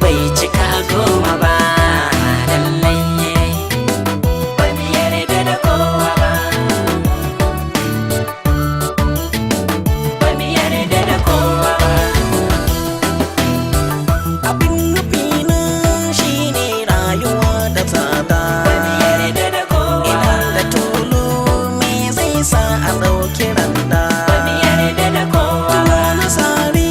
bai cika goma ba. Lallai ba mu yarda da kowa ba, ba mu yarda da kowa ba. Abin nufi na shine rayuwa da tsada. Ba mu yarda da kowa ba, Idan da tulu me zai sa a ɗauki randa. ba mu yarda da kowa ba, Tuwo na sari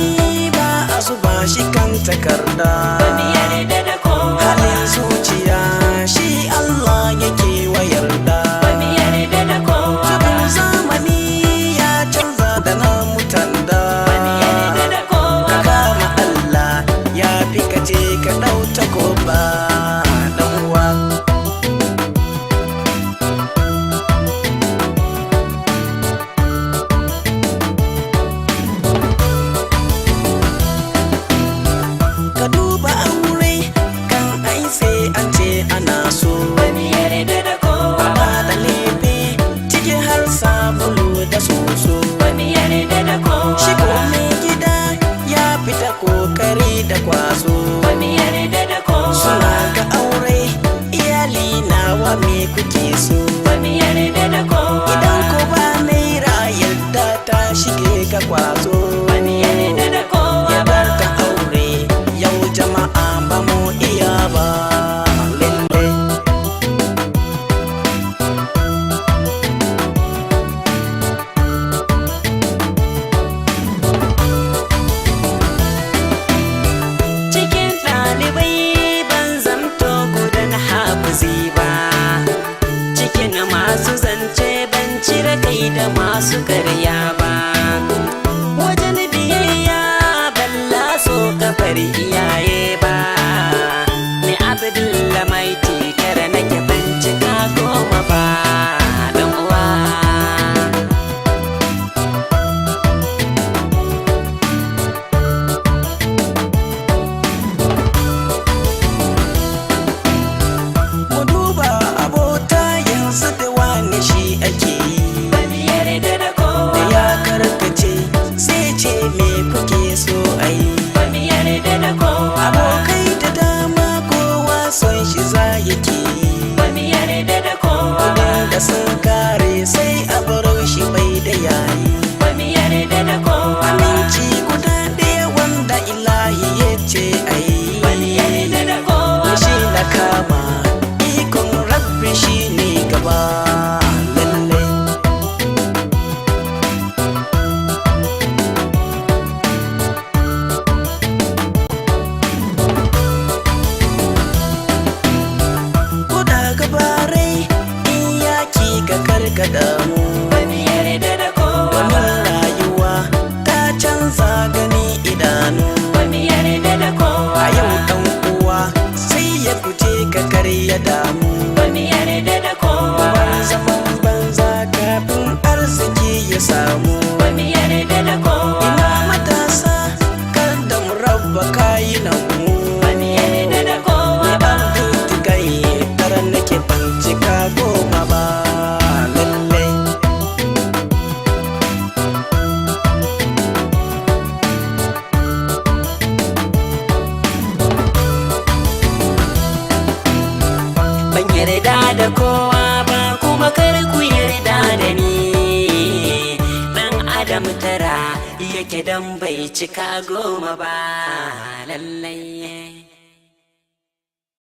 ba a zuba shi kan takarda. ba mu yarda da kowa ba, Halin zuciya shi Allah yake wa yarda. ba mu yarda da kowa ba, Zubin zamani ya canza da na mutanda. ba mu yarda da kowa Ka ba. kama Allah ya fi ka je ka ɗau takoba ɗan uwa. Ka duba aure kan ai sai an ce ana so. Ba mu yarda da kowa ba, Ba da lefe ciki har sabulu da soso. ba mu yarda da kowa Shi ko ba, mai gida ya fita kokari da kwazo. ba mu yarda da kowa Suna ba, ga aure iyali nawa me kuke so. ba mu yarda da kowa Idan ba, ko ba naira yadda ta shige ka kwazo. ba mu yarda da kowa Ya ba. bar ka aure yau jama'a ba mu iya ba. Lalle. Cikin ɗalibai ban zamto gudan hafizi ba, cikin masu zance ban cire kai da masu karya ba. Wajen biyayya ban laso kafar iyaye ba, ni Abdullah mai tikar nake ban cika goma ba. Dan uwa Mu duba abota yanzu da wani shi ake yi. ba mu yarda da kowa Da ya karkace sai ce me kuke so a yi. ba mu yarda da kowa Abokai da dama kowa son shi za yake yi. ba mu yarda da kowa Kudin da sun kare sai a baro shi bai da yayi. ba mu yarda da kowa Aminci guda ɗaya wanda ilahi ya ce a yi. ba mu yarda da kowa Shi na kama ikon rabbi shi ne gaba. Lallai. Ko da gabarai in yaki ka karkada mu. ba mu yarda da kowa Domin rayuwa ta canza gani idanu. ba mu yarda da kowa A yau ɗan uwa sai ya guje ka karya damu. ba mu yarda da kowa Ban zaman banza kafin arziki ya samu. ba mu yarda da kowa Ina matasa kar da mu rabba kayinan mu. ba mu yarda da kowa ba. Ban bindigai tara nake ban cika goma ba. Lallai. Ban yarda da kowa ba kuma kar ku yarda da ni. Dan Adam tara yake dan bai cika goma ba. Lallai